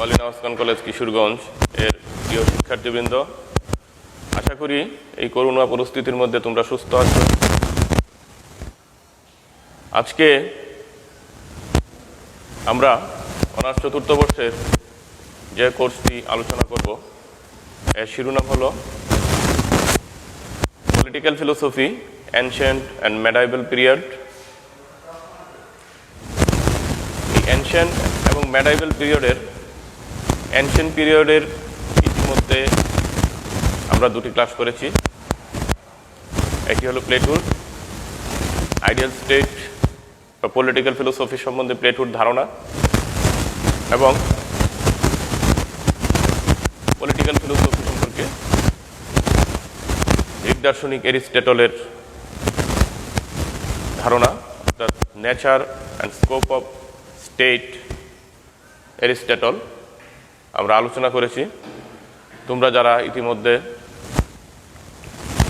Alina Osman college Kishoreganj এর প্রিয় শিক্ষার্থীবৃন্দ, আশা করি এই করোনা পরিস্থিতির মধ্যে তোমরা সুস্থ আছো। আজকে আমরা অনার্স চতুর্থ বর্ষের যে কোর্সটি আলোচনা করব এর শিরোনাম হলো political philosophy, ancient and medieval period. এই অ্যানশিয়েন্ট এবং মেডাইভাল পিরিয়ডের অ্যানশিয়েন্ট পিরিয়ডের ইতিমধ্যে আমরা দুটি ক্লাস করেছি। একটি হলো প্লেটোর আইডিয়াল স্টেট বা পলিটিক্যাল ফিলোসফি সম্বন্ধে প্লেটোর ধারণা, এবং পলিটিক্যাল ফিলোসফি সম্পর্কে গ্রিক দার্শনিক এরিস্টটলের ধারণা, অর্থাৎ nature and scope of state Aristotle আমরা আলোচনা করেছি। তোমরা যারা ইতিমধ্যে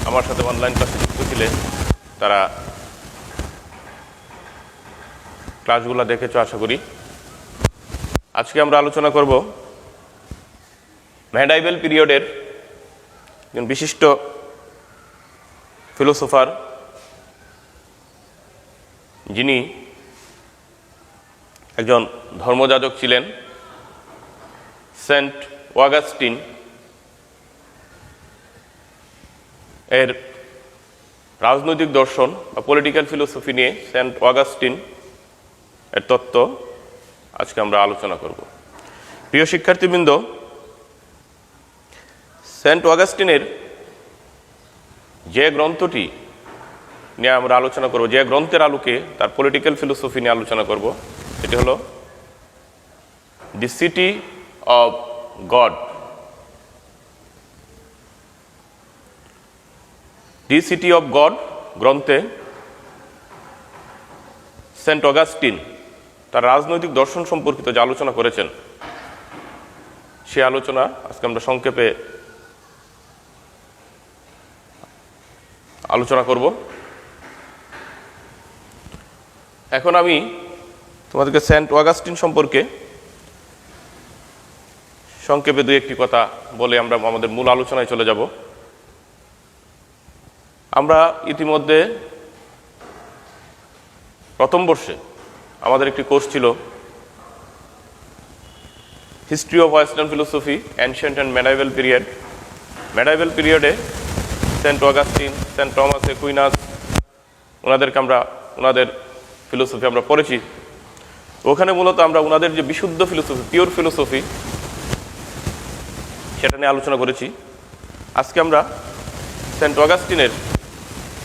আমার সাথে অনলাইন ক্লাসে যুক্ত ছিলে তারা ক্লাসগুলো দেখেছো আশা করি। আজকে আমরা আলোচনা করব মেডাইভাল পিরিয়ডের একজন বিশিষ্ট ফিলোসোফার, যিনি একজন ধর্মযাজক ছিলেন, সেন্ট অগাস্টিন। এর রাজনৈতিক দর্শন বা পলিটিক্যাল ফিলোসফি নিয়ে সেন্ট অগাস্টিন এর তত্ত্ব আজকে আমরা আলোচনা করব। প্রিয় শিক্ষার্থীবৃন্দ, সেন্ট অগাস্টিনের যে গ্রন্থটি নিয়ে আমরা আলোচনা করব, যে গ্রন্থের আলোকে তার পলিটিক্যাল ফিলোসফি নিয়ে আলোচনা করব, এটি হলো the city of god. The city of god গ্রন্থে সেন্ট অগাস্টিন তার রাজনৈতিক দর্শন সম্পর্কিত যে আলোচনা করেছেন, সে আলোচনা আজকে আমরা সংক্ষেপে আলোচনা করব। এখন আমি তোমাদেরকে সেন্ট অগাস্টিন সম্পর্কে সংক্ষেপে দুই একটি কথা বলে আমরা আমাদের মূল আলোচনায় চলে যাব। আমরা ইতিমধ্যে প্রথম বর্ষে আমাদের একটি কোর্স ছিল history of western philosophy, ancient and medieval period. Medieval পিরিয়ডে saint Augustine, saint Thomas Aquinas, ওনাদের ফিলোসফি আমরা পড়েছি। ওখানে মূলত আমরা ওনাদের যে বিশুদ্ধ ফিলোসফি, পিওর ফিলোসফি, সেটা নিয়ে আলোচনা করেছি। আজকে আমরা সেন্ট অগাস্টিনের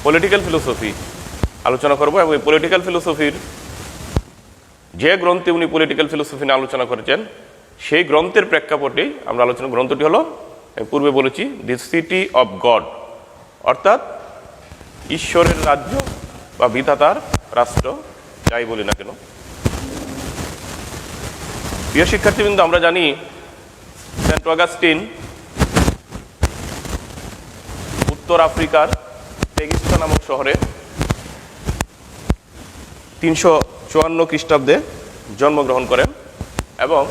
পলিটিক্যাল ফিলোসফি আলোচনা করব, এবং এই পলিটিক্যাল ফিলোসফির যে গ্রন্থে উনি পলিটিক্যাল ফিলোসফি নিয়ে আলোচনা করেছেন সেই গ্রন্থের প্রেক্ষাপটেই আমরা আলোচনা। গ্রন্থটি হলো, আমি পূর্বে বলেছি, দি সিটি অব গড, অর্থাৎ ঈশ্বরের রাজ্য বা বিধাতার রাষ্ট্র, যাই বলি না কেন। প্রিয় শিক্ষার্থীবৃন্দ, আমরা জানি সেন্ট অগাস্টিন উত্তর আফ্রিকার তেগিস্তা নামক শহরে 354 খ্রিস্টাব্দে জন্মগ্রহণ করেন এবং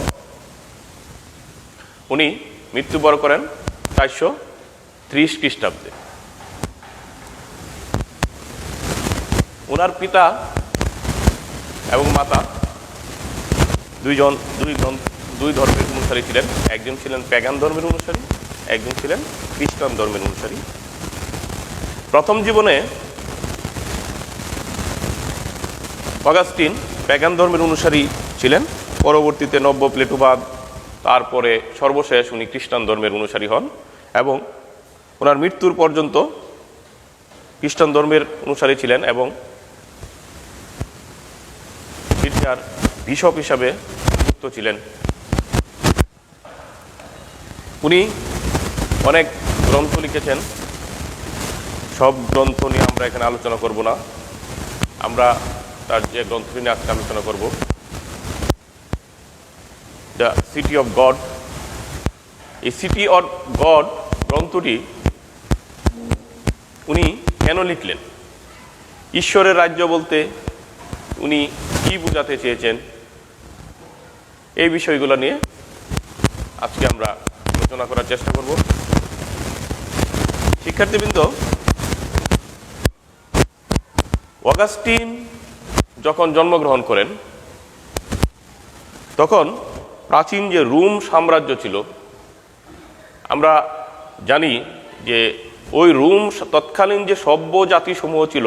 উনি মৃত্যুবরণ করেন 430 খ্রিস্টাব্দে। ওনার পিতা এবং মাতা দুই ধর্মের অনুসারী ছিলেন। একজন ছিলেন প্যাগান ধর্মের অনুসারী, একজন ছিলেন খ্রিস্টান ধর্মের অনুসারী। প্রথম জীবনে অগাস্টিন প্যাগান ধর্মের অনুসারী ছিলেন, পরবর্তীতে নব্য প্লেটোবাদ, তারপরে সর্বশেষ উনি খ্রিস্টান ধর্মের অনুসারী হন এবং ওনার মৃত্যুর পর্যন্ত খ্রিস্টান ধর্মের অনুসারী ছিলেন এবং গির্জার বিশপ হিসাবে যুক্ত ছিলেন। উনি অনেক গ্রন্থ লিখেছেন, সব গ্রন্থ নিয়ে আমরা এখানে আলোচনা করব না। আমরা তার যে গ্রন্থটি নিয়ে আজকে আলোচনা করব, দ্য সিটি অব গড। এই সিটি অব গড গ্রন্থটি উনি কেন লিখলেন, ঈশ্বরের রাজ্য বলতে উনি কি বোঝাতে চেয়েছেন, এই বিষয়গুলো নিয়ে আজকে আমরা আলোচনা করার চেষ্টা করব। শিক্ষার্থীবৃন্দ, অগাস্টিন যখন জন্মগ্রহণ করেন তখন প্রাচীন যে রোম সাম্রাজ্য ছিল, আমরা জানি যে ওই রোম তৎকালীন যে সভ্য জাতিসমূহ ছিল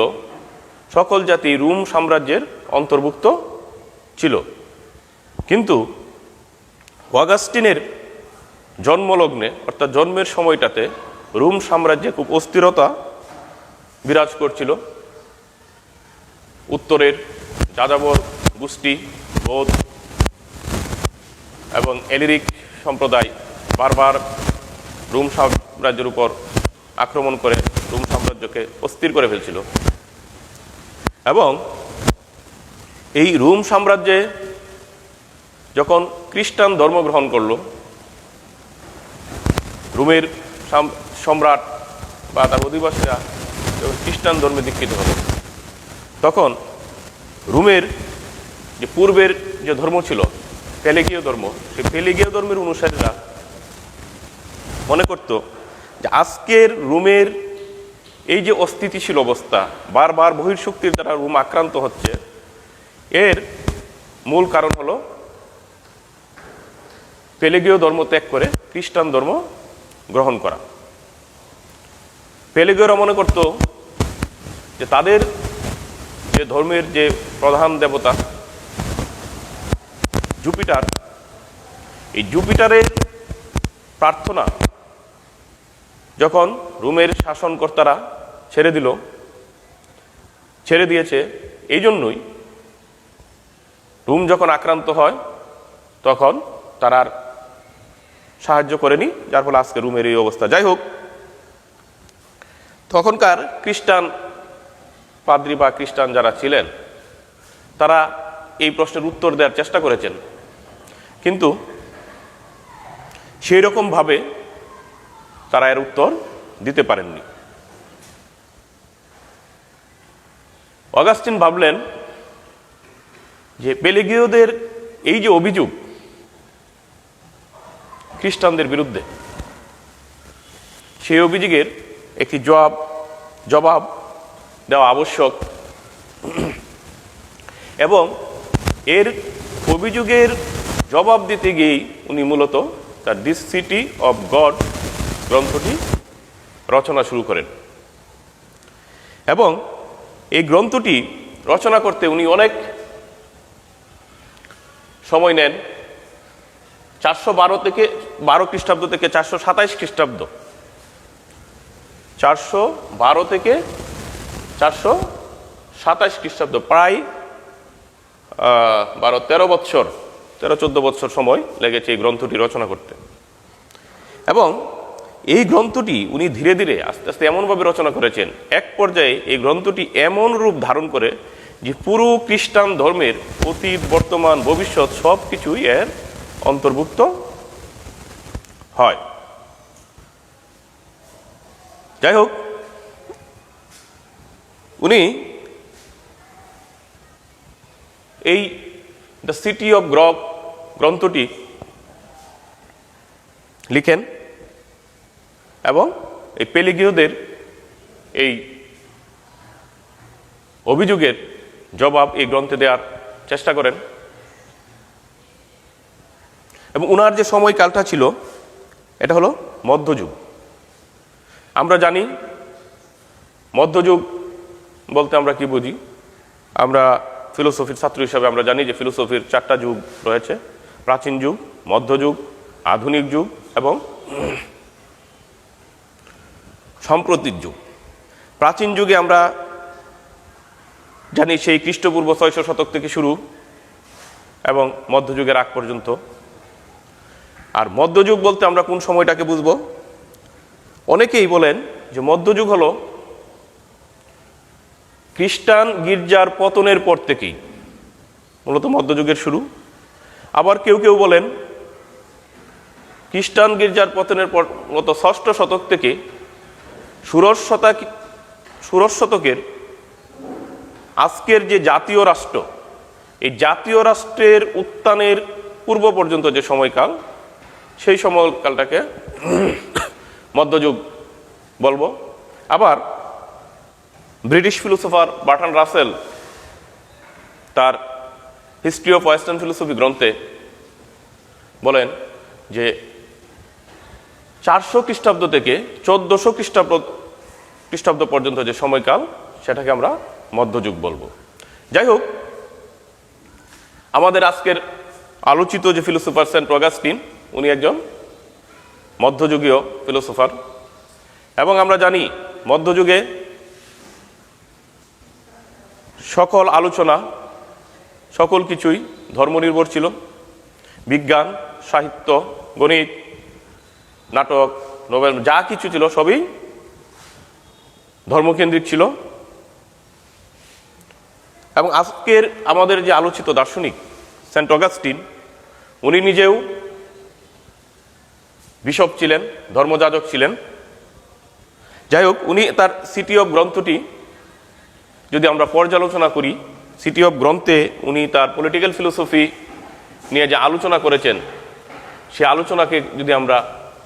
সকল জাতি রোম সাম্রাজ্যের অন্তর্ভুক্ত ছিল। কিন্তু অগাস্টিনের জন্মলগ্নে অর্থাৎ জন্মের সময়টাতে রোম সাম্রাজ্যে খুব অস্থিরতা বিরাজ করছিল। উত্তরের যাযাবর গোষ্ঠী, বৌদ্ধ এবং এলিরিক সম্প্রদায় বারবার রোম সাম্রাজ্যের উপর আক্রমণ করে রোম সাম্রাজ্যকে অস্থির করে ফেলছিল। এবং এই রোম সাম্রাজ্যে যখন খ্রিস্টান ধর্ম গ্রহণ করল, রোমের সম্রাট বা তার অধিবাসীরা যখন খ্রিস্টান ধর্মে দীক্ষিত হল, তখন রোমের যে পূর্বের যে ধর্ম ছিল পেলেগীয় ধর্ম, সেই পেলেগীয় ধর্মের অনুসারীরা মনে করত যে আজকের রোমের এই যে অস্থিতিশীল অবস্থা, বারবার বহির্শক্তির দ্বারা রোম আক্রান্ত হচ্ছে, এর মূল কারণ হলো পেলেগীয় ধর্ম ত্যাগ করে খ্রিস্টান ধর্ম গ্রহণ করা। পেলেগীয়রা মনে করত যে তাদের যে ধর্মের যে প্রধান দেবতা জুপিটার, এই জুপিটারের প্রার্থনা যখন রোমের শাসনকর্তারা ছেড়ে দিয়েছে, এই জন্যই রোম যখন আক্রান্ত হয় তখন তারা আর সাহায্য করেনি, যার ফলে আজকে রোমের এই অবস্থা। যাই হোক, তখনকার খ্রিস্টান পাদ্রী বা খ্রিস্টান যারা ছিলেন তারা এই প্রশ্নের উত্তর দেওয়ার চেষ্টা করেছেন, কিন্তু সেই রকমভাবে তারা এর উত্তর দিতে পারেননি। অগাস্টিন ভাবলেন যে পেলেগীয়দের এই যে অভিযোগ খ্রিস্টানদের বিরুদ্ধে, সেই অভিযোগের একটি জবাব দেওয়া আবশ্যক, এবং এর অভিযোগের জবাব দিতে গিয়েই উনি মূলত তার দিস সিটি অফ গড গ্রন্থটি রচনা শুরু করেন। এবং এই গ্রন্থটি রচনা করতে উনি অনেক সময় নেন। 412 খ্রিস্টাব্দ থেকে 427 খ্রিস্টাব্দ, 412 থেকে 427 খ্রিস্টাব্দ, প্রায় 13-14 বৎসর সময় লেগেছে এই গ্রন্থটি রচনা করতে। এবং এই গ্রন্থটি উনি ধীরে ধীরে আস্তে আস্তে এমনভাবে রচনা করেছেন, এক পর্যায়ে এই গ্রন্থটি এমন রূপ ধারণ করে যে পুরো খ্রিস্টান ধর্মের অতীত, বর্তমান, ভবিষ্যৎ সব কিছুই এর অন্তর্ভুক্ত হয়। যাই হোক, উনি এই দ্য সিটি অফ গড গ্রন্থটি লিখেন এবং এই পেলেগীয়দের এই অভিযোগের জবাব এই গ্রন্থে দেওয়ার চেষ্টা করেন। এবং উনার যে সময়কালটা ছিল এটা হলো মধ্যযুগ। আমরা জানি মধ্যযুগ বলতে আমরা কি বুঝি। আমরা ফিলোসফির ছাত্র হিসাবে আমরা জানি যে ফিলোসফির 4টা যুগ রয়েছে: প্রাচীন যুগ, মধ্যযুগ, আধুনিক যুগ এবং সাম্প্রতিক যুগ। প্রাচীন যুগে আমরা জানি সেই খ্রিস্টপূর্ব 600 শতক থেকে শুরু এবং মধ্যযুগের আগ পর্যন্ত। আর মধ্যযুগ বলতে আমরা কোন সময়টাকে বুঝব? অনেকেই বলেন যে মধ্যযুগ হলো খ্রিস্টান গির্জার পতনের পর থেকেই মূলত মধ্যযুগের শুরু। আবার কেউ কেউ বলেন খ্রিস্টান গির্জার পতনের পর মূলত 6ষ্ঠ শতক থেকে ষোড়শ শতকের আজকের যে জাতীয় রাষ্ট্র, এই জাতীয় রাষ্ট্রের উত্থানের পূর্ব পর্যন্ত যে সময়কাল সেই সময়কালটাকে মধ্যযুগ বলবো। আবার ব্রিটিশ ফিলোসোফার বার্ট্রান্ড রাসেল তার হিস্ট্রি অফ ওয়েস্টার্ন ফিলোসফি গ্রন্থে বলেন যে 400 খ্রিস্টাব্দ থেকে 1400 খ্রিস্টাব্দ পর্যন্ত যে সময়কাল, সেটাকে আমরা মধ্যযুগ বলবো। যাই হোক, আমাদের আজকের আলোচিত যে ফিলোসোফার সেন্ট অগাস্টিন, উনি একজন মধ্যযুগীয় ফিলোসোফার। এবং আমরা জানি মধ্যযুগে সকল আলোচনা, সকল কিছুই ধর্মনির্ভর ছিল। বিজ্ঞান, সাহিত্য, গণিত, নাটক, নোবেল, যা কিছু ছিল সবই ধর্মকেন্দ্রিক ছিল। এবং আজকের আমাদের যে আলোচিত দার্শনিক সেন্ট অগাস্টিন, উনি নিজেও বিশপ ছিলেন, ধর্মযাজক ছিলেন। যাই হোক, উনি তার সিটি অফ গ্রন্থটি যদি আমরা পর্যালোচনা করি, সিটি অফ গ্রন্থে উনি তার পলিটিক্যাল ফিলোসফি নিয়ে যে আলোচনা করেছেন, সে আলোচনাকে যদি আমরা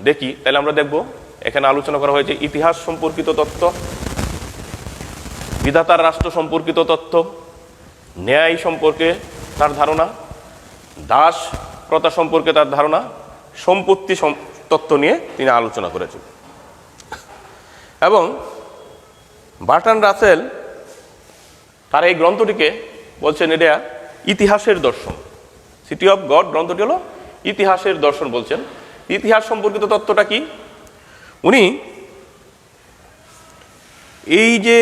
দেখি, তাহলে আমরা দেখব এখানে আলোচনা করা হয়েছে ইতিহাস সম্পর্কিত তত্ত্ব, বিধাতার রাষ্ট্র সম্পর্কিত তত্ত্ব, ন্যায় সম্পর্কে তার ধারণা, দাস প্রথা সম্পর্কে তার ধারণা, সম্পত্তি তত্ত্ব নিয়ে তিনি আলোচনা করেছেন। এবং বার্ট্রান্ড রাসেল তার এই গ্রন্থটিকে বলছেন এটা ইতিহাসের দর্শন। সিটি অফ গড গ্রন্থটি হলো ইতিহাসের দর্শন বলছেন। ইতিহাস সম্পর্কিত তত্ত্বটা কি? উনি এই যে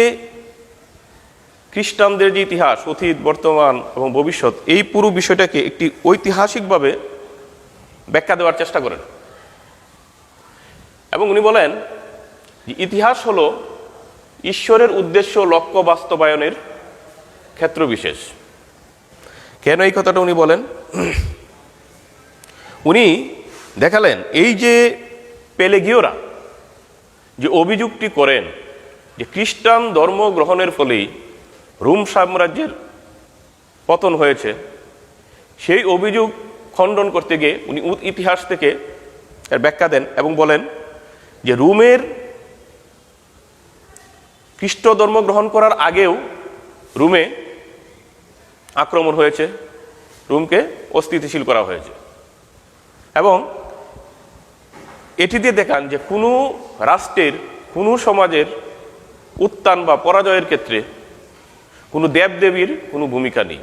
খ্রিস্টানদের যে ইতিহাস, অতীত, বর্তমান এবং ভবিষ্যৎ, এই পুরো বিষয়টাকে একটি ঐতিহাসিকভাবে ব্যাখ্যা দেওয়ার চেষ্টা করেন। এবং উনি বলেন যে ইতিহাস হলো ঈশ্বরের উদ্দেশ্য লক্ষ্য বাস্তবায়নের ক্ষেত্র বিশেষ। কেন এই কথাটা উনি বলেন? উনি দেখালেন এই যে পেলেগীয়রা যে অভিযোগটি করেন যে খ্রিস্টান ধর্ম গ্রহণের ফলেই রোম সাম্রাজ্যের পতন হয়েছে, সেই অভিযোগ খণ্ডন করতে গিয়ে উনি ইতিহাস থেকে এর ব্যাখ্যা দেন এবং বলেন যে রোমের খ্রিস্ট ধর্ম গ্রহণ করার আগেও রোমে আক্রমণ হয়েছে, রোমকে অস্থিতিশীল করা হয়েছে। এবং এটি দিয়ে দেখান যে কোনো রাষ্ট্রের, কোনো সমাজের উত্থান বা পরাজয়ের ক্ষেত্রে কোনো দেবদেবীর কোনো ভূমিকা নেই।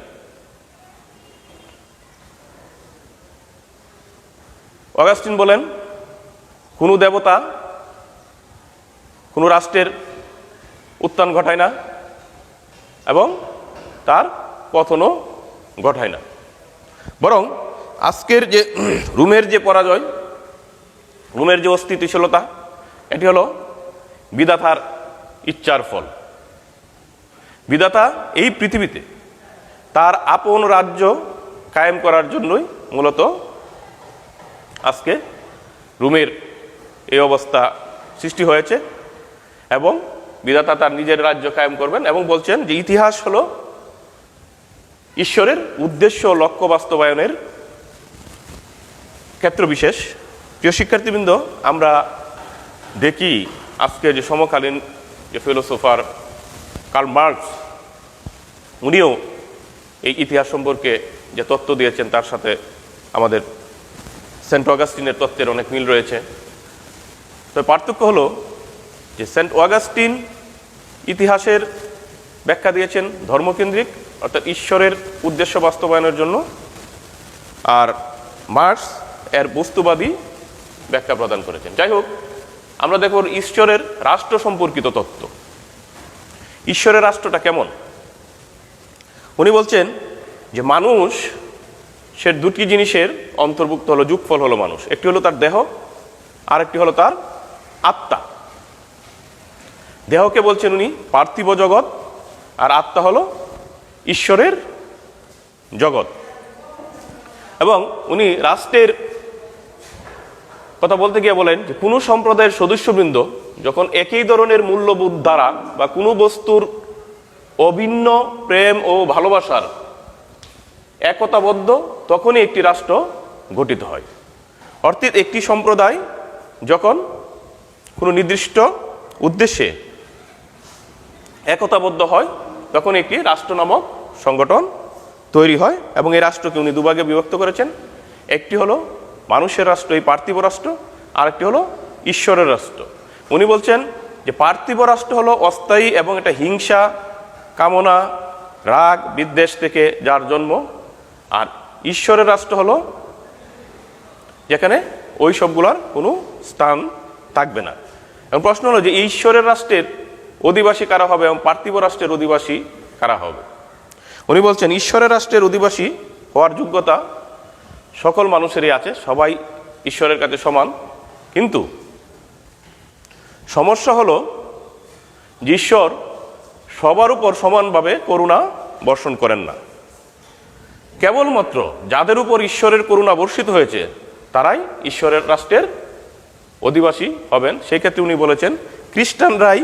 অগাস্টিন বলেন কোনো দেবতা কোনো রাষ্ট্রের উত্থান ঘটায় না এবং তার পতনও ঘটায় না, বরং আজকের যে রোমের যে পরাজয়, রোমের যে অস্থিতিশীলতা, এটি হলো বিধাতার ইচ্ছার ফল। বিধাতা এই পৃথিবীতে তার আপন রাজ্য কায়েম করার জন্যই মূলত আজকে রোমের এই অবস্থা সৃষ্টি হয়েছে এবং বিধাতা তার নিজের রাজ্য কায়েম করবেন। এবং বলছেন যে ইতিহাস হলো ঈশ্বরের উদ্দেশ্য লক্ষ্য বাস্তবায়নের ক্ষেত্র বিশেষ। প্রিয় শিক্ষার্থীবৃন্দ, আমরা দেখি আজকে যে সমকালীন যে ফিলোসোফার কার্ল মার্কস, উনিও এই ইতিহাস সম্পর্কে যে তত্ত্ব দিয়েছেন তার সাথে আমাদের সেন্ট অগাস্টিনের তত্ত্বের অনেক মিল রয়েছে। তো পার্থক্য হলো যে সেন্ট অগাস্টিন ইতিহাসের ব্যাখ্যা দিয়েছেন ধর্মকেন্দ্রিক, অর্থাৎ ঈশ্বরের উদ্দেশ্য বাস্তবায়নের জন্য, আর মার্কস এর বস্তুবাদী ব্যাখ্যা প্রদান করেছেন। যাই হোক, আমরা দেখব ঈশ্বরের রাষ্ট্র সম্পর্কিত তত্ত্ব। ঈশ্বরের রাষ্ট্রটা কেমন? উনি বলছেন যে মানুষ সে দুটি জিনিসের অন্তর্ভুক্ত হলো, যুগফল হলো মানুষ। একটি হলো তার দেহ, আর একটি হলো তার আত্মা। দেহকে বলছেন উনি পার্থিব জগৎ, আর আত্মা হলো ঈশ্বরের জগৎ। এবং উনি রাষ্ট্রের কথা বলতে গিয়ে বলেন যে কোনো সম্প্রদায়ের সদস্যবৃন্দ যখন একই ধরনের মূল্যবোধ দ্বারা বা কোনো বস্তুর অভিন্ন প্রেম ও ভালোবাসার একতাবদ্ধ, তখনই একটি রাষ্ট্র গঠিত হয়। অর্থাৎ একটি সম্প্রদায় যখন কোনো নির্দিষ্ট উদ্দেশ্যে একতাবদ্ধ হয় তখন একটি রাষ্ট্র নামক সংগঠন তৈরি হয়, এবং এই রাষ্ট্রকে উনি দুভাগে বিভক্ত করেছেন। একটি হলো মানুষের রাষ্ট্র, এই পার্থিব রাষ্ট্র, আর একটি হলো ঈশ্বরের রাষ্ট্র। উনি বলছেন যে পার্থিব রাষ্ট্র হলো অস্থায়ী এবং এটা হিংসা, কামনা, রাগ, বিদ্বেষ থেকে যার জন্ম, আর ঈশ্বরের রাষ্ট্র হলো যেখানে ওই সবগুলোর কোনো স্থান থাকবে না। এবং প্রশ্ন হলো যে ঈশ্বরের রাষ্ট্রের অধিবাসী কারা হবে এবং পার্থিব রাষ্ট্রের অধিবাসী কারা হবে। উনি বলছেন ঈশ্বরের রাষ্ট্রের অধিবাসী হওয়ার যোগ্যতা সকল মানুষেরই আছে, সবাই ঈশ্বরের কাছে সমান, কিন্তু সমস্যা হলো যে ঈশ্বর সবার উপর সমানভাবে করুণা বর্ষণ করেন না। কেবলমাত্র যাদের উপর ঈশ্বরের করুণা বর্ষিত হয়েছে তারাই ঈশ্বরের রাষ্ট্রের অধিবাসী হবেন। সেই ক্ষেত্রে উনি বলেছেন খ্রিস্টানরাই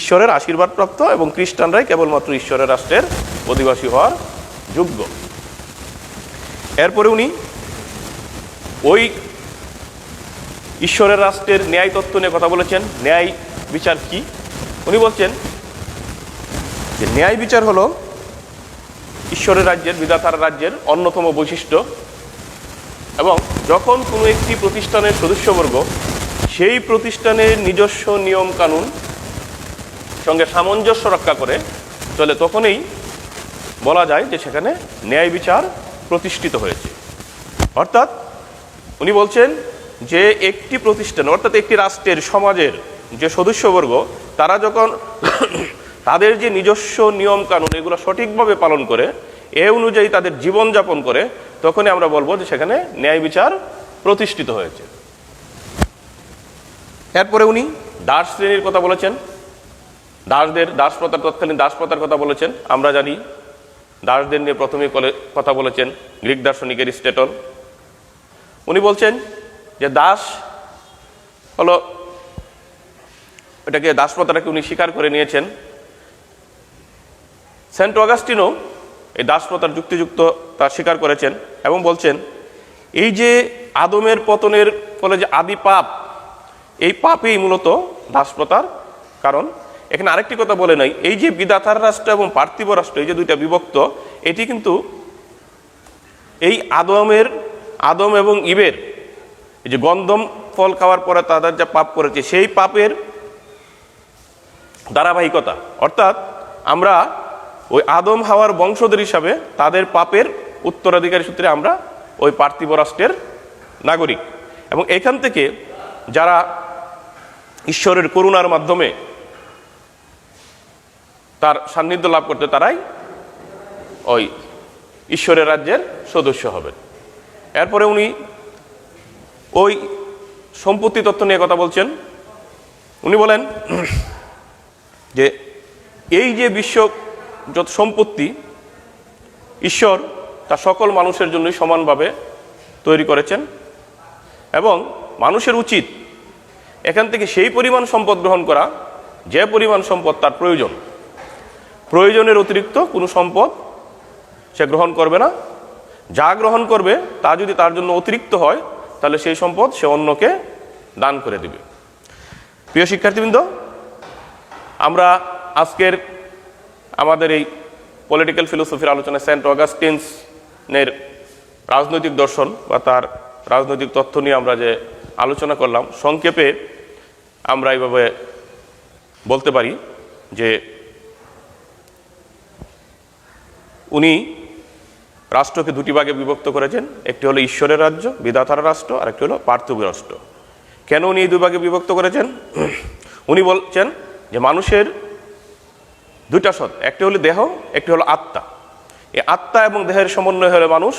ঈশ্বরের আশীর্বাদ প্রাপ্ত এবং খ্রিস্টানরাই কেবলমাত্র ঈশ্বরের রাষ্ট্রের অধিবাসী হওয়ার যোগ্য। এরপরে উনি ওই ঈশ্বরের রাষ্ট্রের ন্যায় তত্ত্ব নিয়ে কথা বলেছেন। ন্যায় বিচার কি? উনি বলছেন যে ন্যায় বিচার হলো ঈশ্বরের রাজ্যের, বিধাতার রাজ্যের অন্যতম বৈশিষ্ট্য, এবং যখন কোনো একটি প্রতিষ্ঠানের সদস্যবর্গ সেই প্রতিষ্ঠানের নিজস্ব নিয়ম কানুন সঙ্গে সামঞ্জস্য রক্ষা করে চলে, তখনই বলা যায় যে সেখানে ন্যায় বিচার প্রতিষ্ঠিত হয়েছে। অর্থাৎ উনি বলছেন যে একটি প্রতিষ্ঠান অর্থাৎ একটি রাষ্ট্রের, সমাজের যে সদস্যবর্গ তারা যখন তাদের যে নিজস্ব নিয়ম কানুন এগুলো সঠিকভাবে পালন করে, এ অনুযায়ী তাদের জীবনযাপন করে, তখনই আমরা বলবো যে সেখানে ন্যায় বিচার প্রতিষ্ঠিত হয়েছে। এরপরে উনি দাস শ্রেণীর কথা বলেছেন, দাসপ্রথার, তৎকালীন দাসপ্রথার কথা বলেছেন। আমরা জানি দাসদের নিয়ে প্রথমে কথা বলেছেন গ্রিক দার্শনিক এরিস্টটল। উনি বলছেন যে দাস হলো, এটাকে দাসপ্রথাটাকে উনি স্বীকার করে নিয়েছেন। সেন্ট অগাস্টিনও এই দাসপ্রথার যুক্তিযুক্ত তা স্বীকার করেছেন এবং বলছেন এই যে আদমের পতনের ফলে যে আদি পাপ, এই পাপই মূলত দাসপ্রথার কারণ। এখানে আরেকটি কথা বলে নাই, এই যে বিধাতার রাষ্ট্র এবং পার্থিব রাষ্ট্র, এই যে দুইটা বিভক্ত, এটি কিন্তু এই আদম এবং ইবের এই যে গন্ধম ফল খাওয়ার পরে তাদের যা পাপ করেছে সেই পাপের ধারাবাহিকতা। অর্থাৎ আমরা ওই আদম হাওয়ার বংশধর হিসাবে তাদের পাপের উত্তরাধিকারী সূত্রে আমরা ওই পার্থিব রাষ্ট্রের নাগরিক, এবং এখান থেকে যারা ঈশ্বরের করুণার মাধ্যমে তার সান্নিধ্য লাভ করতে, তারাই ওই ঈশ্বরের রাজ্যের সদস্য হবেন। এরপরে উনি ওই সম্পত্তি তত্ত্ব নিয়ে কথা বলছেন। উনি বলেন যে এই যে বিশ্ব যত সম্পত্তি ঈশ্বর তা সকল মানুষের জন্যই সমানভাবে তৈরি করেছেন, এবং মানুষের উচিত এখান থেকে সেই পরিমাণ সম্পদ গ্রহণ করা যে পরিমাণ সম্পদ তার প্রয়োজনের অতিরিক্ত কোনো সম্পদ সে গ্রহণ করবে না। যা গ্রহণ করবে তা যদি তার জন্য অতিরিক্ত হয় তাহলে সেই সম্পদ সে অন্যকে দান করে দিবে। প্রিয় শিক্ষার্থীবৃন্দ, আমরা আজকের আমাদের এই পলিটিক্যাল ফিলোসফির আলোচনায় সেন্ট অগাস্টিনের রাজনৈতিক দর্শন বা তার রাজনৈতিক তথ্য নিয়ে আমরা যে আলোচনা করলাম, সংক্ষেপে আমরা এইভাবে বলতে পারি যে উনি রাষ্ট্রকে দুটি ভাগে বিভক্ত করেছেন। একটি হলো ঈশ্বরের রাজ্য, বিধাতার রাষ্ট্র, আর একটি হলো পার্থিব রাষ্ট্র। কেন উনি এই দুই ভাগে বিভক্ত করেছেন? উনি বলছেন যে মানুষের দুইটা সত্তা, একটি হলো দেহ, একটি হলো আত্মা। এই আত্মা এবং দেহের সমন্বয় হলো মানুষ।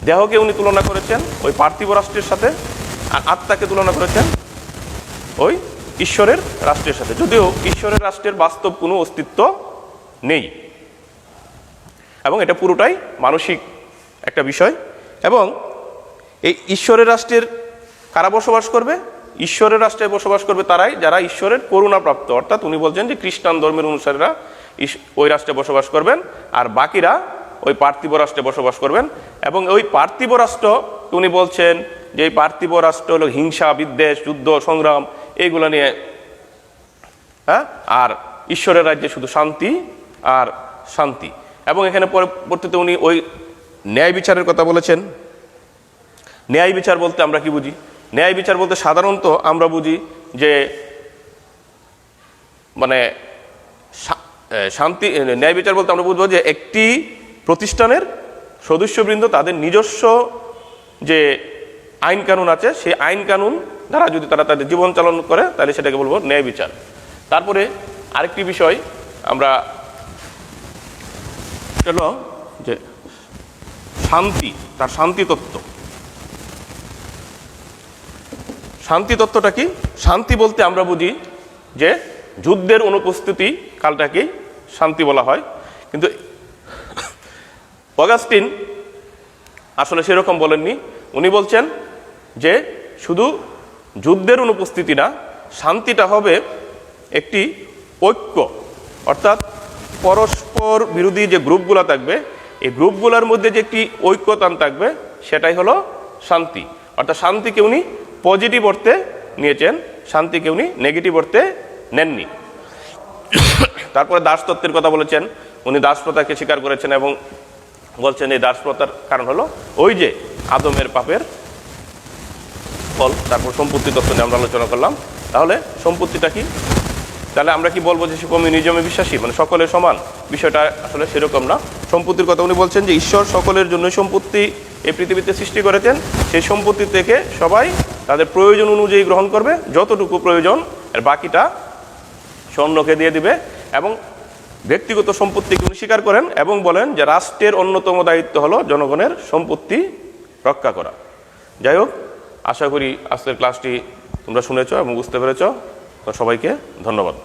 দেহকে উনি তুলনা করেছেন ওই পার্থিব রাষ্ট্রের সাথে, আর আত্মাকে তুলনা করেছেন ওই ঈশ্বরের রাষ্ট্রের সাথে, যদিও ঈশ্বরের রাষ্ট্রের বাস্তব কোনো অস্তিত্ব নেই, এবং এটা পুরোটাই মানসিক একটা বিষয়। এবং এই ঈশ্বরের রাষ্ট্রের কারা বসবাস করবে? ঈশ্বরের রাষ্ট্রে বসবাস করবে তারাই যারা ঈশ্বরের করুণাপ্রাপ্ত, অর্থাৎ উনি বলছেন যে খ্রিস্টান ধর্মের অনুসারীরা ওই রাষ্ট্রে বসবাস করবেন, আর বাকিরা ওই পার্থিব রাষ্ট্রে বসবাস করবেন। এবং ওই পার্থিব রাষ্ট্র উনি বলছেন যে এই পার্থিব রাষ্ট্র হলো হিংসা, বিদ্বেষ, যুদ্ধ, সংগ্রাম এইগুলো নিয়ে, হ্যাঁ, আর ঈশ্বরের রাজ্যে শুধু শান্তি আর শান্তি। এবং এখানে পরবর্তীতে উনি ওই ন্যায় বিচারের কথা বলেছেন। ন্যায় বিচার বলতে আমরা কি বুঝি? ন্যায় বিচার বলতে সাধারণত আমরা বুঝি যে মানে শান্তি, ন্যায় বিচার বলতে আমরা বুঝবো যে একটি প্রতিষ্ঠানের সদস্যবৃন্দ তাদের নিজস্ব যে আইন কানুন আছে সেই আইন কানুন দ্বারা যদি তারা তাদের জীবন চালন করে তাহলে সেটাকে বলবো ন্যায় বিচার। তারপরে আরেকটি বিষয় আমরা হলো যে শান্তি, তার শান্তি তত্ত্ব। শান্তি তত্ত্বটা কি? শান্তি বলতে আমরা বুঝি যে যুদ্ধের অনুপস্থিতি কালটাকেই শান্তি বলা হয়। কিন্তু অগাস্টিন আসলে সেরকম বলেননি। উনি বলছেন যে শুধু যুদ্ধের অনুপস্থিতি না, শান্তিটা হবে একটি ঐক্য, অর্থাৎ পরস্পর বিরোধী যে গ্রুপগুলো থাকবে এই গ্রুপগুলোর মধ্যে যে একটি ঐক্যতান থাকবে সেটাই হলো শান্তি। অর্থাৎ শান্তিকে উনি পজিটিভ অর্থে নিয়েছেন, শান্তিকে উনি নেগেটিভ অর্থে নেননি। তারপরে দাসতত্ত্বের কথা বলেছেন। উনি দাসপ্রথাকে স্বীকার করেছেন এবং বলছেন এই দাসপ্রথার কারণ হলো ওই যে আদমের পাপের ফল। তারপর সম্পত্তি তত্ত্ব নিয়ে আমরা আলোচনা করলাম। তাহলে সম্পত্তিটা কি? তাহলে আমরা কি বলবো যে সে কমিউনিজমে বিশ্বাসী, মানে সকলের সমান? বিষয়টা আসলে সেরকম না। সম্পত্তির কথা উনি বলছেন যে ঈশ্বর সকলের জন্য সম্পত্তি এই পৃথিবীতে সৃষ্টি করেছেন, সেই সম্পত্তি থেকে সবাই তাদের প্রয়োজন অনুযায়ী গ্রহণ করবে, যতটুকু প্রয়োজন, এর বাকিটা স্বর্ণকে দিয়ে দিবে। এবং ব্যক্তিগত সম্পত্তিকে উনি স্বীকার করেন এবং বলেন যে রাষ্ট্রের অন্যতম দায়িত্ব হলো জনগণের সম্পত্তি রক্ষা করা। যাই হোক, আশা করি আজকের ক্লাসটি তোমরা শুনেছ এবং বুঝতে পেরেছ। তো সবাইকে ধন্যবাদ।